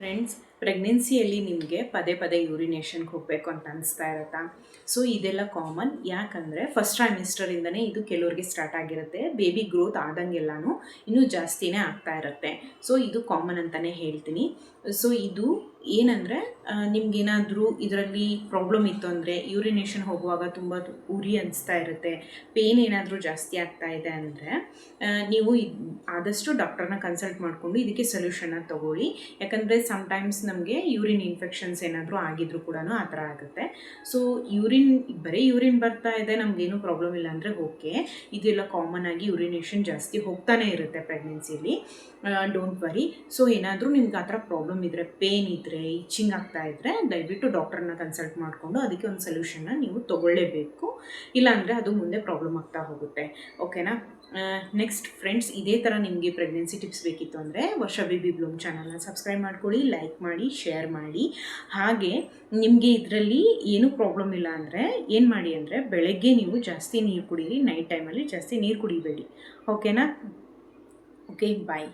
Friends, ಪ್ರೆಗ್ನೆನ್ಸಿಯಲ್ಲಿ ನಿಮಗೆ ಪದೇ ಪದೇ ಯೂರಿನೇಷನ್ಗೆ ಹೋಗಬೇಕು ಅಂತ ಅನಿಸ್ತಾ ಇರುತ್ತಾ? ಸೊ ಇದೆಲ್ಲ ಕಾಮನ್. ಯಾಕಂದರೆ ಫಸ್ಟ್ ಟ್ರೈಮಿಸ್ಟರಿಂದನೇ ಇದು ಕೆಲವ್ರಿಗೆ ಸ್ಟಾರ್ಟ್ ಆಗಿರುತ್ತೆ. ಬೇಬಿ ಗ್ರೋತ್ ಆದಂಗೆಲ್ಲನೂ ಇನ್ನೂ ಜಾಸ್ತಿನೇ ಆಗ್ತಾ ಇರುತ್ತೆ. ಸೊ ಇದು ಕಾಮನ್ ಅಂತಲೇ ಹೇಳ್ತೀನಿ. ಸೊ ಇದು ಏನಂದರೆ ನಿಮ್ಗೇನಾದರೂ ಇದರಲ್ಲಿ ಪ್ರಾಬ್ಲಮ್ ಇತ್ತು ಅಂದರೆ, ಯೂರಿನೇಷನ್ ಹೋಗುವಾಗ ತುಂಬ ಉರಿ ಅನಿಸ್ತಾ ಇರುತ್ತೆ, ಪೇನ್ ಏನಾದರೂ ಜಾಸ್ತಿ ಆಗ್ತಾ ಇದೆ ಅಂದರೆ ನೀವು ಆದಷ್ಟು ಡಾಕ್ಟರ್ನ ಕನ್ಸಲ್ಟ್ ಮಾಡಿಕೊಂಡು ಇದಕ್ಕೆ ಸೊಲ್ಯೂಷನ್ನ ತೊಗೊಳ್ಳಿ. ಯಾಕಂದರೆ ಸಮ್ಟೈಮ್ಸ್ ನಮಗೆ ಯೂರಿನ್ ಇನ್ಫೆಕ್ಷನ್ಸ್ ಏನಾದರೂ ಆಗಿದ್ರು ಕೂಡ ಆ ಥರ ಆಗುತ್ತೆ. ಸೊ ಬರೀ ಯೂರಿನ್ ಬರ್ತಾ ಇದೆ, ನಮಗೇನು ಪ್ರಾಬ್ಲಮ್ ಇಲ್ಲ ಅಂದರೆ ಓಕೆ. ಇದೆಲ್ಲ ಕಾಮನ್ ಆಗಿ ಯೂರಿನೇಷನ್ ಜಾಸ್ತಿ ಹೋಗ್ತಾನೆ ಇರುತ್ತೆ ಪ್ರೆಗ್ನೆನ್ಸಿಲಿ. Don't worry. ಸೊ ಏನಾದರೂ ನಿಮ್ಗೆ ಆ ಥರ ಪ್ರಾಬ್ಲಮ್ ಇದ್ದರೆ, ಪೇನ್ ಇದ್ದರೆ, ಇಚ್ಚಿಂಗ್ ಆಗ್ತಾ ಇದ್ದರೆ ದಯವಿಟ್ಟು ಡಾಕ್ಟರ್ನ ಕನ್ಸಲ್ಟ್ ಮಾಡಿಕೊಂಡು ಅದಕ್ಕೆ ಒಂದು ಸೊಲ್ಯೂಷನ್ನ ನೀವು ತೊಗೊಳ್ಳೇಬೇಕು. ಇಲ್ಲಾಂದರೆ ಅದು ಮುಂದೆ ಪ್ರಾಬ್ಲಮ್ ಆಗ್ತಾ ಹೋಗುತ್ತೆ. ಓಕೆನಾ? ನೆಕ್ಸ್ಟ್ ಫ್ರೆಂಡ್ಸ್, ಇದೇ ಥರ ನಿಮಗೆ ಪ್ರೆಗ್ನೆನ್ಸಿ ಟಿಪ್ಸ್ ಬೇಕಿತ್ತು ಅಂದರೆ ವರ್ಷ ಬೇಬಿ ಬ್ಲೂಮ್ ಚಾನಲ್ನ ಸಬ್ಸ್ಕ್ರೈಬ್ ಮಾಡ್ಕೊಳ್ಳಿ, ಲೈಕ್ ಮಾಡಿ, ಶೇರ್ ಮಾಡಿ. ಹಾಗೆ ನಿಮಗೆ ಇದರಲ್ಲಿ ಏನೂ ಪ್ರಾಬ್ಲಮ್ ಇಲ್ಲ ಅಂದರೆ ಏನು ಮಾಡಿ ಅಂದರೆ, ಬೆಳಗ್ಗೆ ನೀವು ಜಾಸ್ತಿ ನೀರು ಕುಡೀರಿ, ನೈಟ್ ಟೈಮಲ್ಲಿ ಜಾಸ್ತಿ ನೀರು ಕುಡಿಬೇಡಿ. ಓಕೆನಾ? ಓಕೆ, ಬಾಯ್.